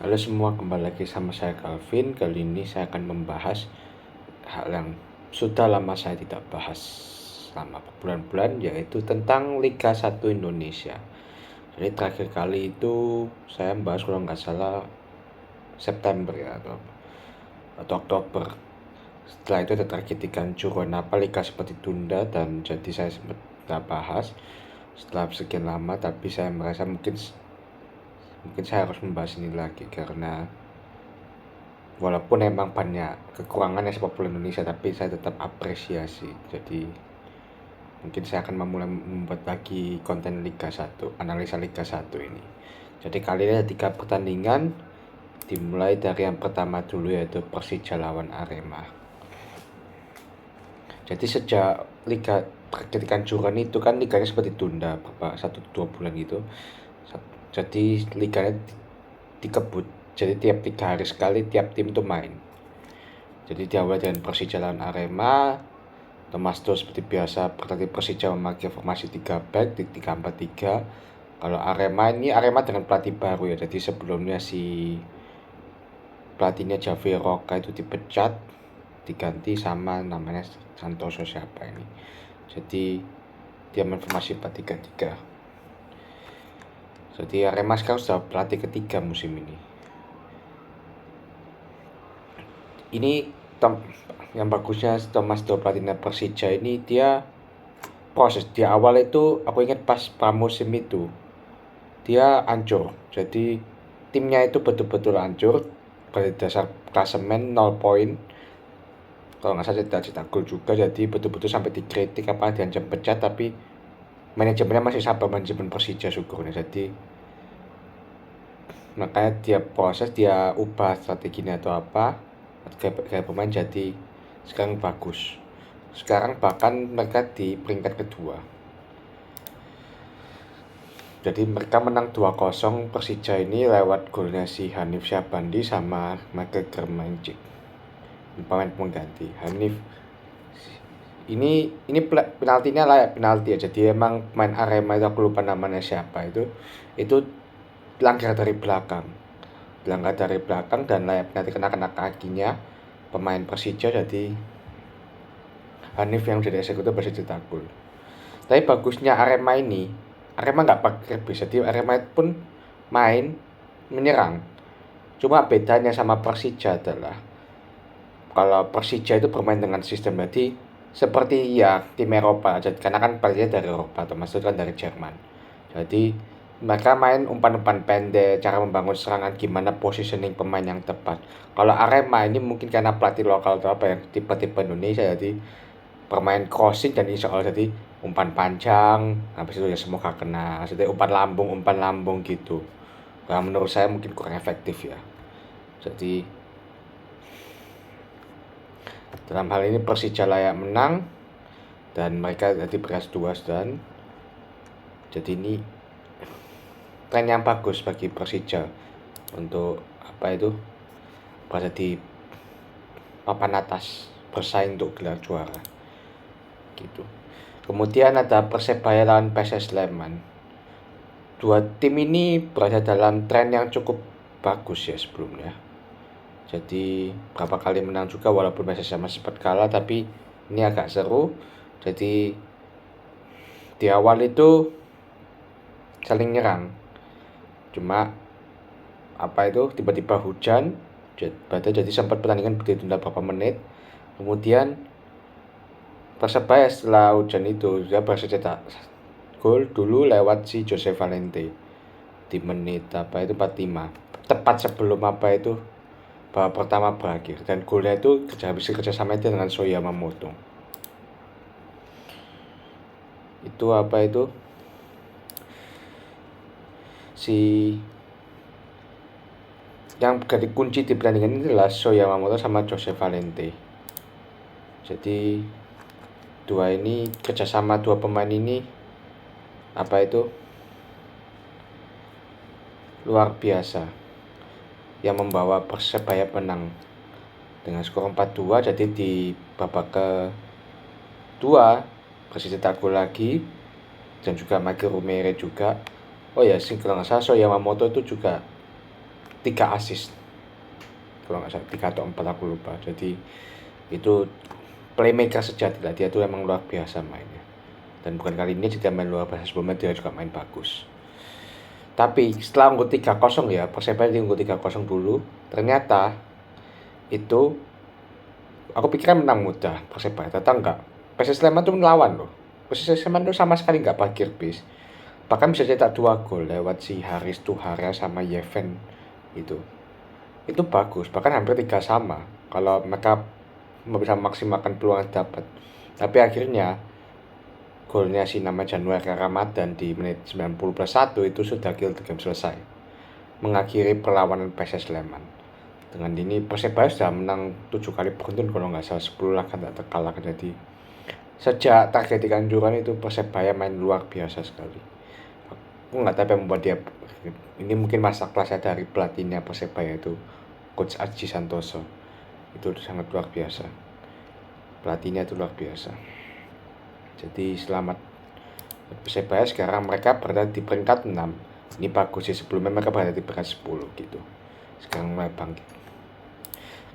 Halo semua, kembali lagi sama saya Calvin. Kali ini saya akan membahas hal yang sudah lama saya tidak bahas selama berbulan-bulan, yaitu tentang Liga 1 Indonesia. Jadi terakhir kali itu saya membahas kalau nggak salah September ya, atau Oktober. Setelah itu ada terjadi kehancuran apa Liga seperti tunda, dan jadi saya sempat nggak bahas setelah sekian lama. Tapi saya merasa mungkin saya harus membahas ini lagi karena walaupun emang banyak kekurangannya sepak bola Indonesia, tapi saya tetap apresiasi. Jadi mungkin saya akan memulai membuat lagi konten Liga 1, analisa Liga 1 ini. Jadi kali ini ada 3 pertandingan, dimulai dari yang pertama dulu, yaitu Persija lawan Arema. Jadi sejak Liga terjadi kanjuran itu kan liganya seperti tunda beberapa 1-2 bulan gitu. Jadi liganya dikebut, jadi tiap 3 hari sekali tiap tim itu main. Jadi diawali dengan Persija lawan Arema. Thomas Doll seperti biasa berarti Persija memakai formasi 3 back di 3-4-3. Kalau Arema dengan pelatih baru ya. Jadi sebelumnya si pelatihnya Javier Roca itu dipecat, diganti sama namanya Santoso siapa ini. Jadi dia main formasi 4-3-3. Jadi Arema sekarang sudah pelatih ketiga musim ini. Ini yang bagusnya Thomas Doll pelatihnya Persija ini, dia proses di awal itu aku ingat pas pramusim itu dia hancur. Jadi timnya itu betul-betul hancur pada dasar klasemen 0 poin. Kalau nggak salah tidak cetak gol juga, jadi betul-betul sampai dikritik apa diancam pecat, tapi manajemennya masih sabar, manajemen Persija syukurnya. Jadi makanya dia proses, dia ubah strateginya atau apa kayak pemain, jadi sekarang bagus. Sekarang bahkan mereka di peringkat kedua. Jadi mereka menang 2-0 Persija ini lewat golnya si Hanif Syahbandi sama Michael Kermanjic, pemain pengganti. Hanif ini penaltinya layak penalti ya. Jadi emang main Arema itu, aku lupa namanya siapa itu langgar dari belakang dan layak penalti, kena kakinya pemain Persija. Jadi Hanif yang jadi eksekutor berhasil cetak gol. Tapi bagusnya Arema nggak pakai base, jadi Arema pun main menyerang. Cuma bedanya sama Persija adalah kalau Persija itu bermain dengan sistem jadi seperti ya tim Eropa, karena kan Persija dari Eropa atau maksudnya kan dari Jerman. Jadi mereka main umpan-umpan pendek, cara membangun serangan, gimana positioning pemain yang tepat. Kalau Arema ini mungkin karena pelatih lokal atau apa yang tipe-tipe Indonesia, jadi bermain crossing dan insya Allah jadi umpan panjang, habis itu ya semoga kena, jadi umpan lambung gitu. Nah, menurut saya mungkin kurang efektif ya. Jadi dalam hal ini Persija layak menang dan mereka jadi beras 2 dan jadi ini tren yang bagus bagi Persija untuk berada di papan atas bersaing untuk gelar juara gitu. Kemudian ada Persebaya lawan PSS Sleman. Dua tim ini berada dalam tren yang cukup bagus ya sebelumnya. Jadi berapa kali menang juga, walaupun PSS sama sempat kalah, tapi ini agak seru. Jadi di awal itu saling nyerang. Cuma tiba-tiba hujan, jadi sempat pertandingan ditunda beberapa menit. Kemudian Persebaya setelah hujan itu dia berhasil cetak gol dulu lewat si Jose Valente di menit 45, tepat sebelum babak pertama berakhir, dan golnya itu kerjasama itu dengan Shoya Yamamoto. Si yang jadi kunci di pertandingan ini adalah Shoya Yamamoto sama Jose Valente. Jadi kerjasama dua pemain ini luar biasa, yang membawa Persebaya menang dengan skor 4-2. Jadi di babak kedua Persija cetak gol lagi, dan juga Michael Rumere juga. Oh ya, kalau nggak salah Shoya Yamamoto itu juga 3 assist kalau nggak salah, 3 atau 4 aku lupa. Jadi itu playmaker sejati lah, dia tuh emang luar biasa mainnya. Dan bukan kali ini dia main luar biasa, sebelumnya dia juga main bagus. Tapi setelah unggul 3-0 ya, Persebaya di unggul 3-0 dulu, ternyata itu aku pikirkan menang mudah Persebaya, ternyata enggak. PSS Sleman tuh melawan loh. PSS Sleman tuh sama sekali enggak parkir bis. Bahkan bisa cetak 2 gol lewat si Haris Tuhara sama Yeven itu. Itu bagus, bahkan hampir 3 sama kalau mereka bisa memaksimalkan peluang yang dapat. Tapi akhirnya golnya si nama Januari Ramadan di menit 90+1 itu sudah kill game selesai, mengakhiri perlawanan PSS Sleman. Dengan ini Persebaya sudah menang 7 kali beruntun kalau nggak salah, 10 laga tak terkalahkan. Jadi sejak target kehancuran itu Persebaya main luar biasa sekali. Aku nggak tahu apa yang membuat dia, ini mungkin masa kelasnya dari pelatihnya Persebaya itu Coach Aji Santoso, itu sangat luar biasa, pelatihnya itu luar biasa. Jadi selamat Persebaya, sekarang mereka berada di peringkat 6. Ini bagus sih, sebelumnya mereka berada di peringkat 10 gitu. Sekarang mulai bangkit.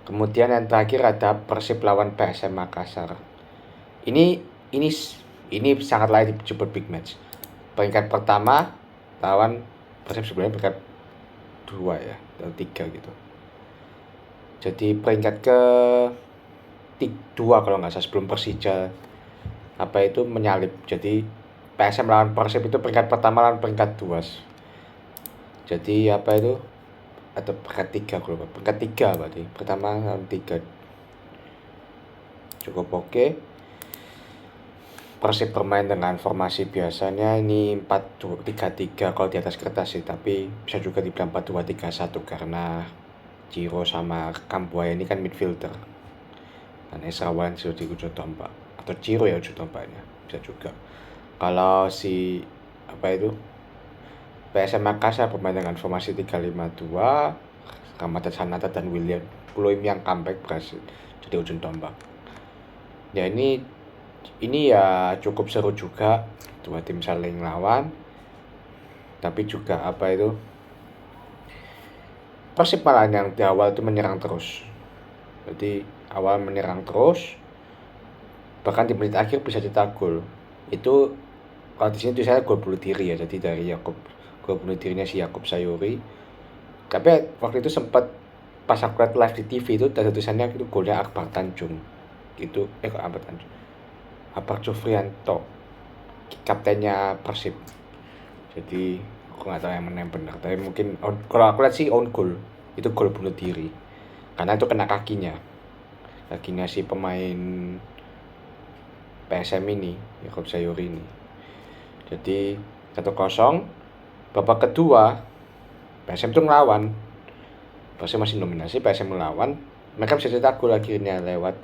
Kemudian yang terakhir ada Persib lawan PSM Makassar. Ini sangat layak disebut big match. Peringkat pertama lawan Persib, sebelumnya peringkat 2 ya, atau 3 gitu. Jadi peringkat ke 2 kalau nggak salah, sebelum Persija itu menyalip. Jadi PSM lawan Persib itu peringkat pertama lawan peringkat 2. Jadi itu atau peringkat 3 kalau peringkat 3 berarti pertama lawan 3. Cukup oke. Persib bermain dengan formasi biasanya, ini 4-2-3-3 kalau di atas kertas sih, tapi bisa juga dibilang 4-2-3-1 karena Ciro sama Kambuaya ini kan midfielder dan Esrawan sudah di ujung tombak, atau Ciro ya ujung tombaknya, bisa juga. Kalau si PSM Makassar bermain dengan formasi 3-5-2, Ramadan Sananta dan William Pluim yang comeback berhasil jadi ujung tombak. Ya ini ya cukup seru juga, dua tim saling lawan. Tapi juga Persib malah yang di awal itu menyerang terus. Jadi awal menyerang terus, bahkan di menit akhir bisa cetak gol. Itu kalau di sini tulisannya gol bunuh diri ya, jadi dari Yakub, gol bunuh dirinya si Yakub Sayuri. Tapi waktu itu sempat pas aku lihat live di TV itu ada tulisannya itu golnya Akbar Tanjung. Gitu, Akbar Tanjung. Akbar Jufrianto, kaptennya Persib. Jadi aku nggak tahu yang mana yang benar, tapi mungkin kalau aku lihat sih own goal, itu gol bunuh diri karena itu kena kakinya si pemain PSM ini, Yakub Sayuri ini. Jadi 1-0. Babak kedua PSM itu ngelawan, PSM masih dominasi, PSM melawan, mereka bisa cetak gol akhirnya lewat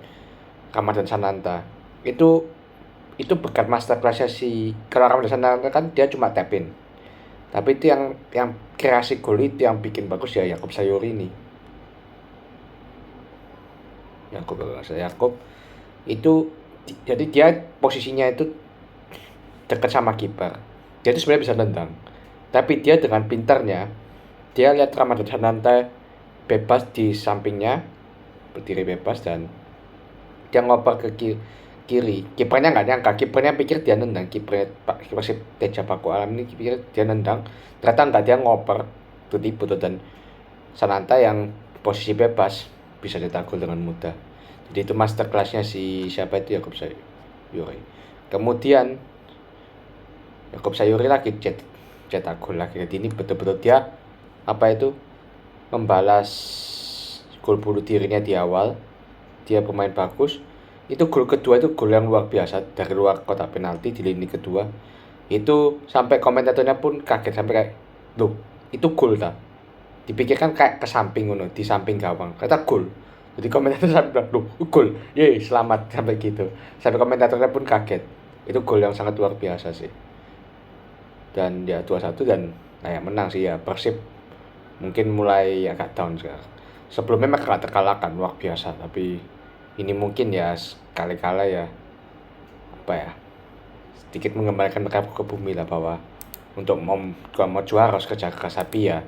Ramadan Sananta. Itu berkat masterclass-nya kalau Ramadan Sananta kan dia cuma tap in. Tapi itu yang kreasi gol itu yang bikin bagus ya Yakub Sayuri ini. Yakub itu jadi dia posisinya itu dekat sama kiper. Dia itu sebenarnya bisa nendang. Tapi dia dengan pintarnya, dia lihat Ramadan Sananta bebas di sampingnya, berdiri bebas, dan dia ngoper ke kiri. Kipernya nggak nyangka, kipernya pikir dia nendang, kiper si Teja Paku Alam ini pikir dia nendang, ternyata nggak, dia ngoper, itu tipu tuh. Dan Sananta yang posisi bebas bisa cetak gol dengan mudah. Jadi itu masterclassnya si siapa itu, Yakub Sayuri. Kemudian Yakub Sayuri lagi cetak gol lagi. Jadi ini betul-betul dia membalas gol bunuh dirinya di awal. Dia bermain bagus. Itu gol kedua itu gol yang luar biasa dari luar kotak penalti di lini kedua. Itu sampai komentatornya pun kaget, sampai kayak, loh itu gol tak? Dipikirkan kayak ke samping di samping gawang, kata gol. Jadi komentator sampai bilang, loh gol, yeay selamat, sampai gitu. Sampai komentatornya pun kaget. Itu gol yang sangat luar biasa sih. Dan ya 2-1 dan menang sih ya. Persib mungkin mulai agak down sekarang. Sebelumnya mereka gak terkalahkan, luar biasa. Tapi ini mungkin ya sekali-kala ya sedikit mengembalikan mereka ke bumi lah, bahwa untuk mau juara harus kerja keras. Tapi ya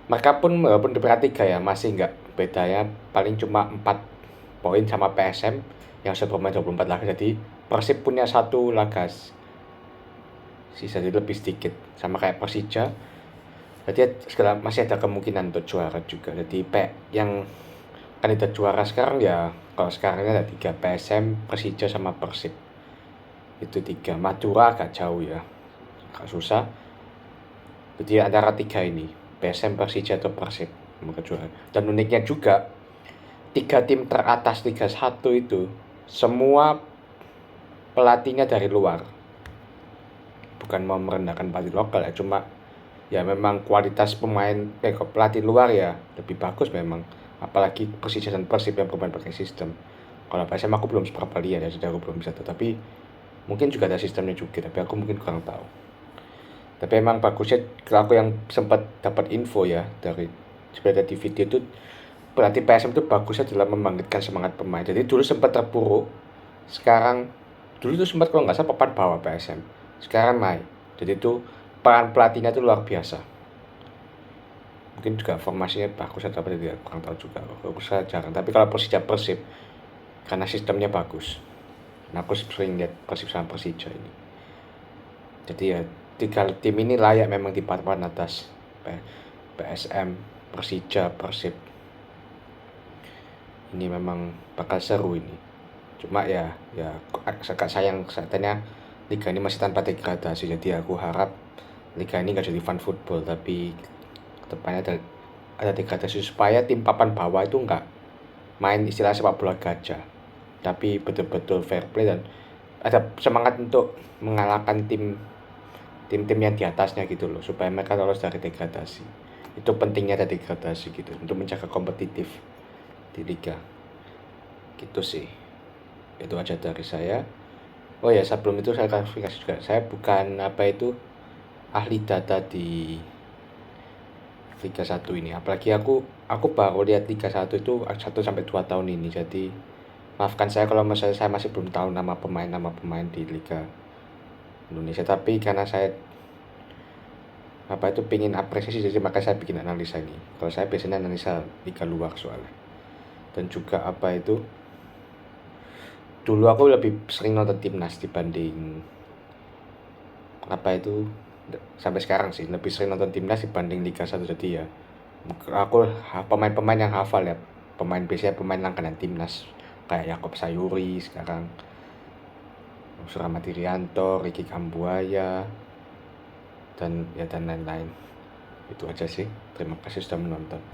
Mereka pun walaupun di peringkat 3 ya masih nggak, bedanya paling cuma 4 poin sama PSM yang sudah bermain 24 laga. Jadi Persib punya 1 laga sisa, jadi lebih sedikit sama kayak Persija. Jadi masih ada kemungkinan untuk juara juga. Jadi yang kandidat juara sekarang ya, kalau sekarang ada 3, PSM, Persija sama Persib. Itu 3. Madura agak jauh ya, agak susah. Jadi antara 3 ini, PSM, Persija atau Persib semoga juara. Dan uniknya juga 3 tim teratas Liga 1 itu semua pelatihnya dari luar. Bukan mau merendahkan pelatih lokal ya, cuma ya memang kualitas pemain pelatih luar ya lebih bagus memang. Apalagi Persija dan Persib yang bermain pakai sistem. Kalau PSM aku belum seberapa lihat ya, jadi aku belum bisa tahu. Tapi mungkin juga ada sistemnya juga, tapi aku mungkin kurang tahu. Tapi emang bagusnya, kalau aku yang sempat dapat info ya dari sepeda di video itu, berarti PSM itu bagusnya dalam membangkitkan semangat pemain. Jadi dulu sempat terpuruk, sekarang dulu itu sempat kalau nggak salah papan bawah PSM, sekarang naik. Jadi itu peran pelatihnya itu luar biasa. Mungkin juga formasinya bagus atau apa, tidak kurang tahu juga. Aku jarang. Tapi kalau Persija Persib, karena sistemnya bagus. Nah, aku sering lihat Persib sama Persija ini. Jadi ya 3 tim ini layak memang di papan atas. PSM, Persija, Persib. Ini memang bakal seru ini. Cuma ya agak sayang saatnya liga ini masih tanpa degradasi. Jadi aku harap liga ini gak jadi fun football, tapi kedepannya ada degradasi supaya tim papan bawah itu nggak main istilah sepak bola gajah, tapi betul-betul fair play dan ada semangat untuk mengalahkan tim-tim yang di atasnya gitu loh, supaya mereka lolos dari degradasi. Itu pentingnya ada degradasi gitu, untuk menjaga kompetitif di liga gitu sih. Itu aja dari saya. Oh ya, sebelum itu saya klarifikasi juga, saya bukan ahli data di Liga 1 ini. Apalagi aku baru lihat Liga 1 itu 1 sampai 2 tahun ini. Jadi maafkan saya kalau misalnya saya masih belum tahu nama pemain di Liga Indonesia. Tapi karena saya pingin apresiasi, jadi maka saya bikin analisa ini. Kalau saya biasanya analisa liga luar soalnya. Dan juga dulu aku lebih sering nonton timnas dibanding sampai sekarang sih lebih sering nonton timnas dibanding Liga 1. Jadi ya aku pemain-pemain yang hafal ya, biasanya pemain langganan timnas kayak Yakob Sayuri sekarang, Suramati Rianto, Ricky Kambuaya, dan lain-lain. Itu aja sih. Terima kasih sudah menonton.